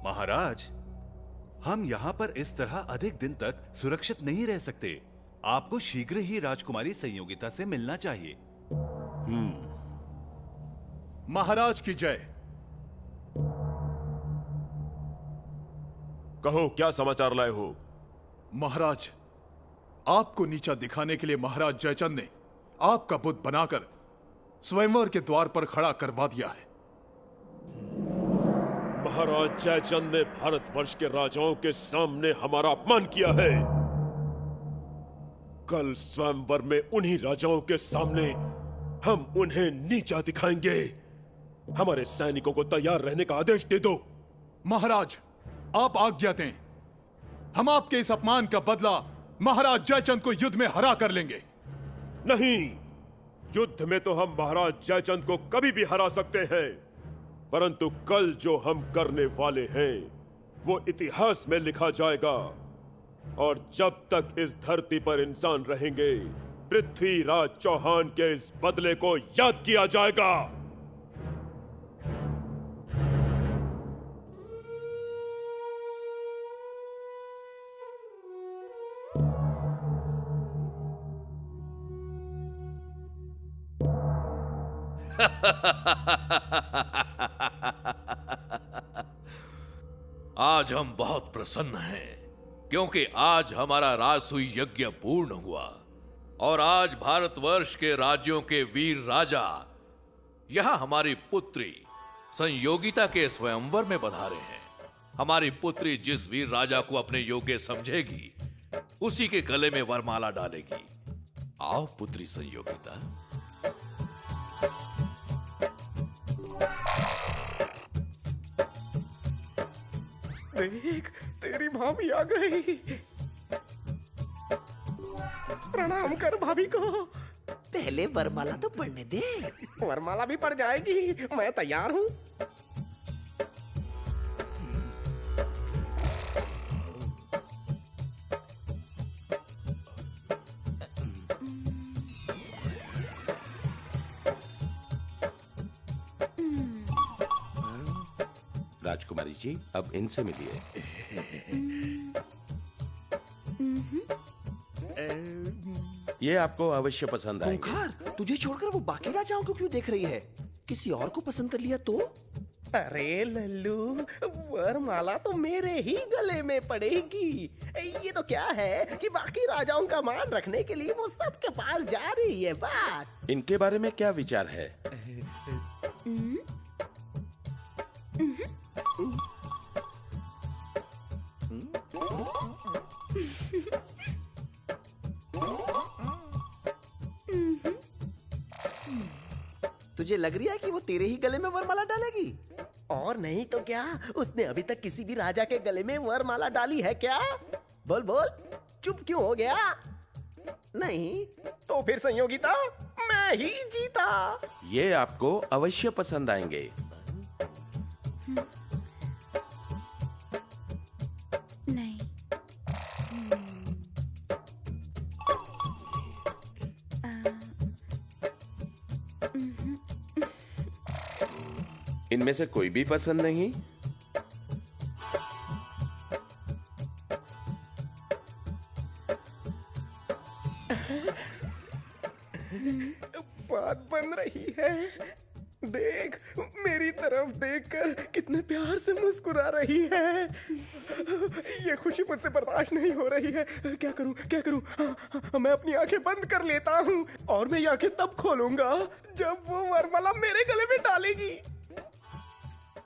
महाराज, हम यहाँ पर इस तरह अधिक दिन तक सुरक्षित नहीं रह सकते। आपको शीघ्र ही राजकुमारी संयोगिता से मिलना चाहिए। महाराज की जय। कहो, क्या समाचार लाए हो? महाराज, आपको नीचा दिखाने के लिए महाराज जयचंद ने आपका बुत बनाकर स्वयंवर के द्वार पर खड़ा करवा दिया है। महाराज जयचंद ने भारतवर्ष के राजाओं के सामने हमारा अपमान किया है। कल स्वयंवर में उन्हीं राजाओं के सामने हम उन्हें नीचा दिखाएंगे। हमारे सैनिकों को तैयार रहने का आदेश दे दो। महाराज, आप आज्ञा दें। हम आपके इस अपमान का बदला महाराज जयचंद को युद्ध में हरा कर लेंगे। नहीं, युद्ध में तो हम महाराज जयचंद को कभी भी हरा सकते हैं, परंतु कल जो हम करने वाले हैं वो इतिहास में लिखा जाएगा। और जब तक इस धरती पर इंसान रहेंगे, पृथ्वीराज चौहान के इस बदले को याद किया जाएगा। आज हम बहुत प्रसन्न हैं, क्योंकि आज हमारा राजसूय यज्ञ पूर्ण हुआ और आज भारतवर्ष के राज्यों के वीर राजा यहां हमारी पुत्री संयोगिता के स्वयंवर में पधारे हैं। हमारी पुत्री जिस वीर राजा को अपने योग्य समझेगी, उसी के गले में वरमाला डालेगी। आओ पुत्री संयोगिता। देख, तेरी भाभी आ गई। प्रणाम कर भाभी को। पहले वरमाला तो पढ़ने दे। वरमाला भी पड़ जाएगी, मैं तैयार हूँ। राजकुमारी जी, अब इनसे मिलिए। ये आपको अवश्य पसंद आएंगे। खूंखार, तुझे छोड़कर वो बाकी राजाओं को क्यों देख रही है? किसी और को पसंद कर लिया तो? अरे लल्लू, वरमाला तो मेरे ही गले में पड़ेगी। ये तो क्या है कि बाकी राजाओं का मान रखने के लिए वो सबके पास जा रही है बस। इनके बारे में क्या विचार है? तुझे लग रही है कि वो तेरे ही गले में वरमाला डालेगी? और नहीं तो क्या, उसने अभी तक किसी भी राजा के गले में वरमाला डाली है क्या? बोल बोल, चुप क्यों हो गया? नहीं तो फिर संयोगिता, मैं ही जीता। ये आपको अवश्य पसंद आएंगे। नहीं। इनमें से कोई भी पसंद नहीं? बात बन रही है। देख, मेरी तरफ देखकर कितने प्यार से मुस्कुरा रही है। ये खुशी मुझसे बर्दाश्त नहीं हो रही है। क्या करूं, क्या करूं? मैं अपनी आंखें बंद कर लेता हूं और मैं आंखें तब खोलूंगा जब वो वरमाला मेरे गले में डालेगी।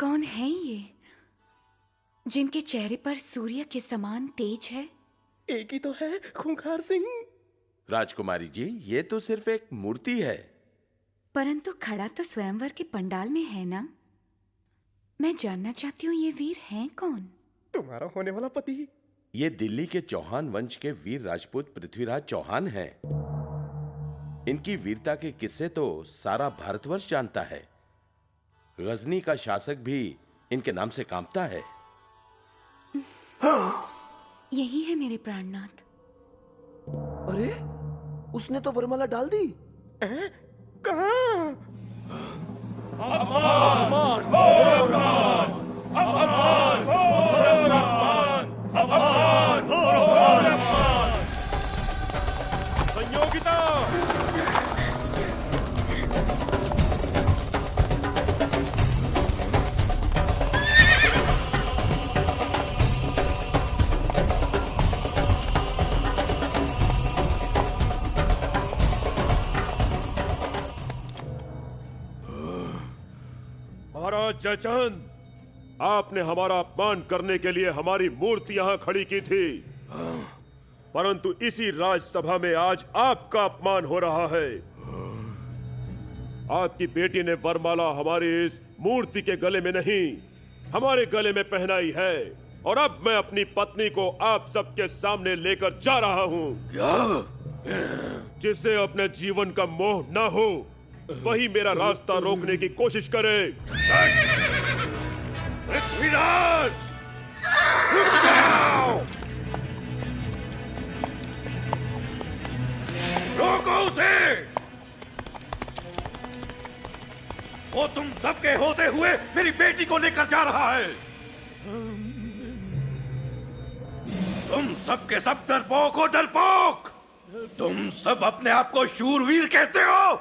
कौन है ये जिनके चेहरे पर सूर्य के समान तेज है? एक ही तो है, खूंखार सिंह। राजकुमारी जी, ये तो सिर्फ एक मूर्ति है। परंतु खड़ा तो स्वयंवर के पंडाल में है ना। मैं जानना चाहती हूँ ये वीर हैं कौन? तुम्हारा होने वाला पति। ये दिल्ली के चौहान वंश के वीर राजपूत पृथ्वीराज चौहान हैं। इनकी वीरता के किस्से तो सारा भारतवर्ष जानता है। गजनी का शासक भी इनके नाम से कांपता है। यही है मेरे प्राणनाथ। अरे, उसने तो वरमाला डाल दी। कहाँ? अपमान! अपमान! अपमान! जयचंद, आपने हमारा अपमान करने के लिए हमारी मूर्ति यहां खड़ी की थी, परंतु इसी राजसभा में आज आपका अपमान हो रहा है। आपकी बेटी ने वरमाला हमारी इस मूर्ति के गले में नहीं, हमारे गले में पहनाई है, और अब मैं अपनी पत्नी को आप सबके सामने लेकर जा रहा हूं। जिससे अपने जीवन का मोह ना हो, वही मेरा रास्ता रोकने की कोशिश करे। पृथ्वीराज, रुक जाओ! रोको उसे! वो तुम सबके होते हुए मेरी बेटी को लेकर जा रहा है। तुम सबके सब डरपोक हो, डरपोक! तुम सब अपने आप को शूरवीर कहते हो।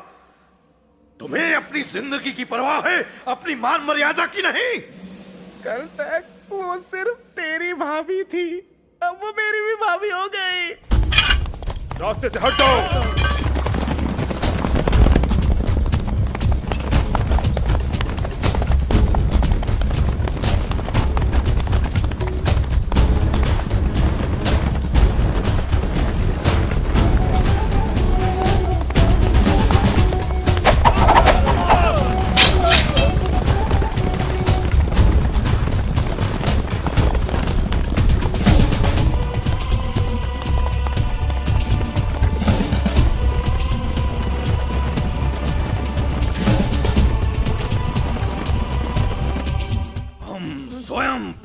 तुम्हें अपनी जिंदगी की परवाह है, अपनी मान मर्यादा की नहीं। कल तक वो सिर्फ तेरी भाभी थी, अब वो मेरी भी भाभी हो गई। रास्ते से हट जाओ।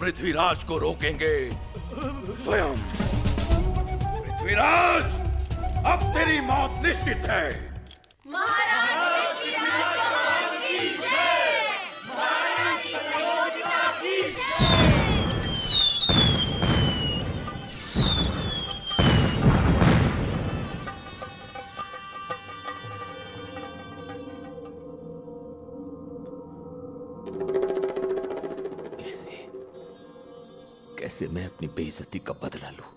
पृथ्वीराज को रोकेंगे स्वयं। पृथ्वीराज, अब तेरी मौत निश्चित है। महाराज पृथ्वीराज चौहान की जय! महारानी संयोगिता की जय! कैसे मैं अपनी बेइज्जती का बदला लूं?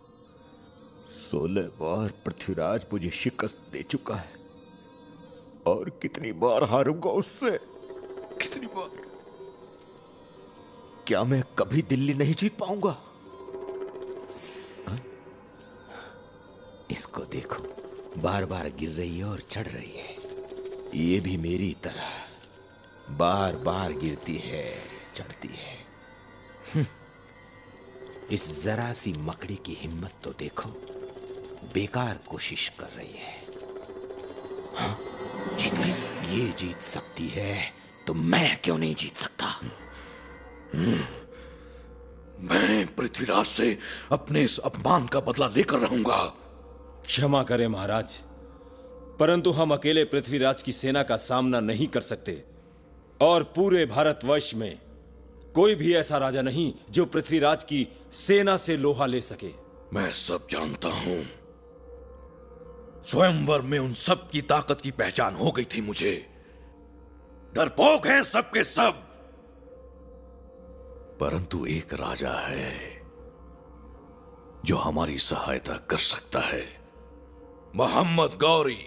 16 बार पृथ्वीराज मुझे शिकस्त दे चुका है, और कितनी बार हारूंगा उससे? कितनी बार? क्या मैं कभी दिल्ली नहीं जीत पाऊंगा? हा? इसको देखो, बार बार गिर रही है और चढ़ रही है। ये भी मेरी तरह बार बार गिरती है, चढ़ती है। इस जरा सी मकड़ी की हिम्मत तो देखो, बेकार कोशिश कर रही है। हाँ, जीत गई। ये जीत सकती है तो मैं क्यों नहीं जीत सकता? मैं पृथ्वीराज से अपने इस अपमान का बदला लेकर रहूंगा। क्षमा करें महाराज, परंतु हम अकेले पृथ्वीराज की सेना का सामना नहीं कर सकते, और पूरे भारतवर्ष में कोई भी ऐसा राजा नहीं जो पृथ्वीराज की सेना से लोहा ले सके। मैं सब जानता हूं। स्वयंवर में उन सब की ताकत की पहचान हो गई थी मुझे। डरपोक हैं सबके सब, परंतु एक राजा है जो हमारी सहायता कर सकता है, मोहम्मद गौरी।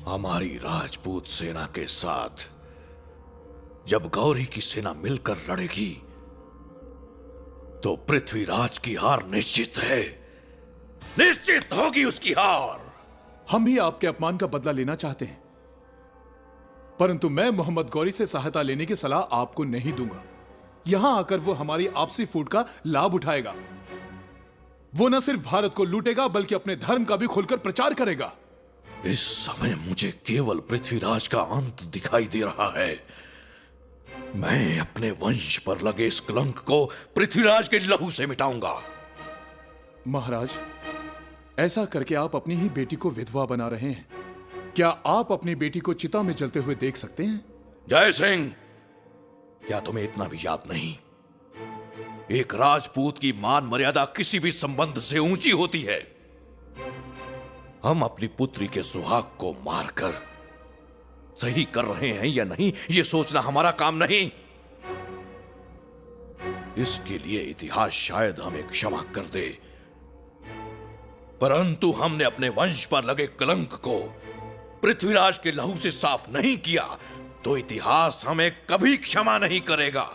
हमारी राजपूत सेना के साथ जब गौरी की सेना मिलकर लड़ेगी तो पृथ्वीराज की हार निश्चित है, निश्चित होगी उसकी हार। हम भी आपके अपमान का बदला लेना चाहते हैं, परंतु मैं मोहम्मद गौरी से सहायता लेने की सलाह आपको नहीं दूंगा। यहां आकर वो हमारी आपसी फूट का लाभ उठाएगा। वो न सिर्फ भारत को लूटेगा बल्कि अपने धर्म का भी खुलकर प्रचार करेगा। इस समय मुझे केवल पृथ्वीराज का अंत दिखाई दे रहा है। मैं अपने वंश पर लगे इस कलंक को पृथ्वीराज के लहू से मिटाऊंगा। महाराज, ऐसा करके आप अपनी ही बेटी को विधवा बना रहे हैं। क्या आप अपनी बेटी को चिता में जलते हुए देख सकते हैं? जय सिंह, क्या तुम्हें इतना भी याद नहीं? एक राजपूत की मान मर्यादा किसी भी संबंध से ऊंची होती है। हम अपनी पुत्री के सुहाग को मारकर सही कर रहे हैं या नहीं, यह सोचना हमारा काम नहीं। इसके लिए इतिहास शायद हमें क्षमा कर दे, परंतु हमने अपने वंश पर लगे कलंक को पृथ्वीराज के लहू से साफ नहीं किया तो इतिहास हमें कभी क्षमा नहीं करेगा।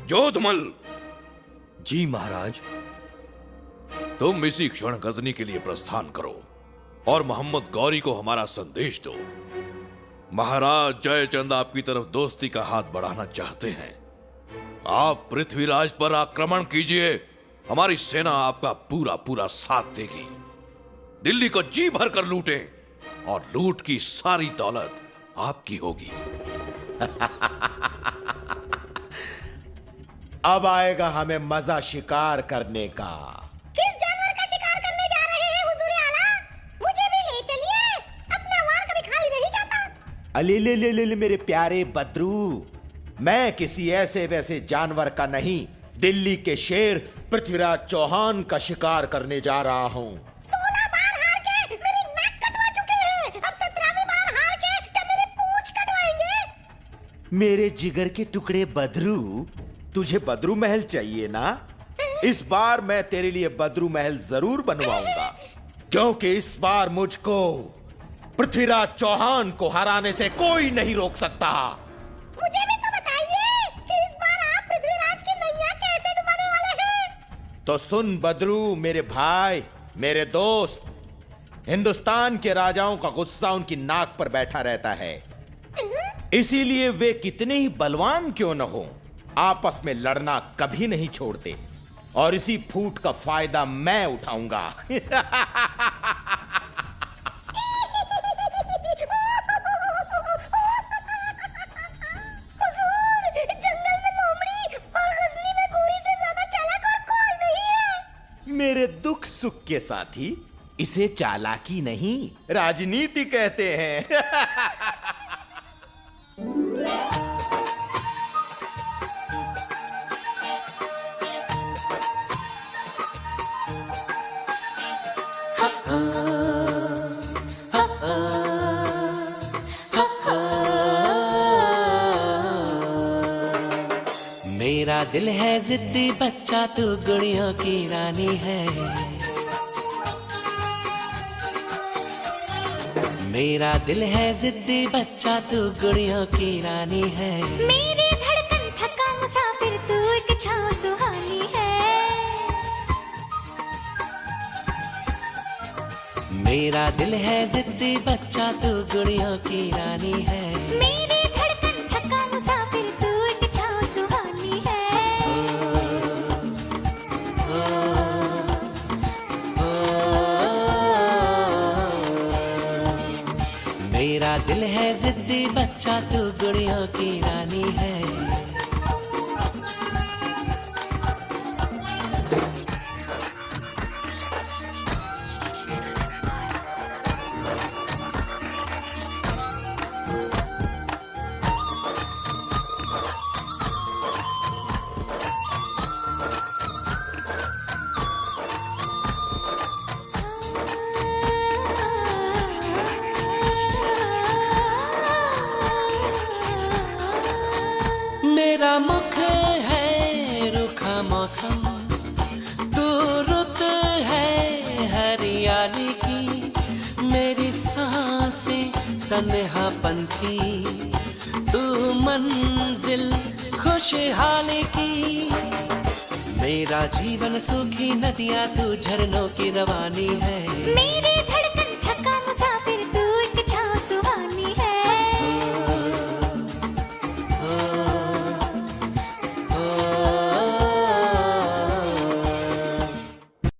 जोधमल, जी महाराज। तुम इसी क्षण गजनी के लिए प्रस्थान करो और मोहम्मद गौरी को हमारा संदेश दो। महाराज जयचंद आपकी तरफ दोस्ती का हाथ बढ़ाना चाहते हैं। आप पृथ्वीराज पर आक्रमण कीजिए, हमारी सेना आपका पूरा पूरा साथ देगी। दिल्ली को जी भर कर लूटे और लूट की सारी दौलत आपकी होगी। अब आएगा हमें मजा शिकार करने का। किस जानवर का शिकार करने जा रहे हैं हुजूर आला? मुझे भी ले चलिए, अपना वार कभी खाली नहीं जाता। अले ले ले ले ले मेरे प्यारे बद्रू, मैं किसी ऐसे वैसे जानवर का नहीं, दिल्ली के शेर पृथ्वीराज चौहान का शिकार करने जा रहा हूँ। 16 बार हार के मेरी नाक कटवा चुके हैं, अब 17वीं बार हार के क्या मेरी पूंछ कटवाएंगे? मेरे जिगर के टुकड़े बद्रू, तुझे बद्रू महल चाहिए ना? इस बार मैं तेरे लिए बद्रू महल जरूर बनवाऊंगा, क्योंकि इस बार मुझको पृथ्वीराज चौहान को हराने से कोई नहीं रोक सकता। मुझे भी तो बताइए कि इस बार आप पृथ्वीराज की नैया कैसे डुबाने वाले हैं? तो सुन बद्रू मेरे भाई, मेरे दोस्त, हिंदुस्तान के राजाओं का गुस्सा उनकी नाक पर बैठा रहता है, इसीलिए वे कितने ही बलवान क्यों न हो, आपस में लड़ना कभी नहीं छोड़ते, और इसी फूट का फायदा मैं उठाऊंगा। हुजूर, जंगल में लोमड़ी और गजनी में गोरी से ज्यादा चालाक और कोई नहीं है। मेरे दुख सुख के साथी, इसे चालाकी नहीं राजनीति कहते हैं। मेरा दिल है जिद्दी बच्चा, तू गुड़ियों की रानी है। मेरा दिल है जिद्दी बच्चा, तू गुड़ियों की रानी है। मेरी धड़कन थका मुसाफिर, तू एक छाँव सुहानी है। मेरा दिल है जिद्दी बच्चा, तू गुड़ियों की रानी है। मेरी धड़कन थका मुसाफिर, तू एक छाँव सुहानी है। मेरा दिल है जिद्दी बच्चा, तू गुड़ियों की रानी है। मेरा मुख है रूखा मौसम, तू रुत है हरियाली की। मेरी सांसें तन्हापन की, तू मंजिल खुशहाली की। मेरा जीवन सूखी नदियाँ, तू झरनों की रवानी है। मेरी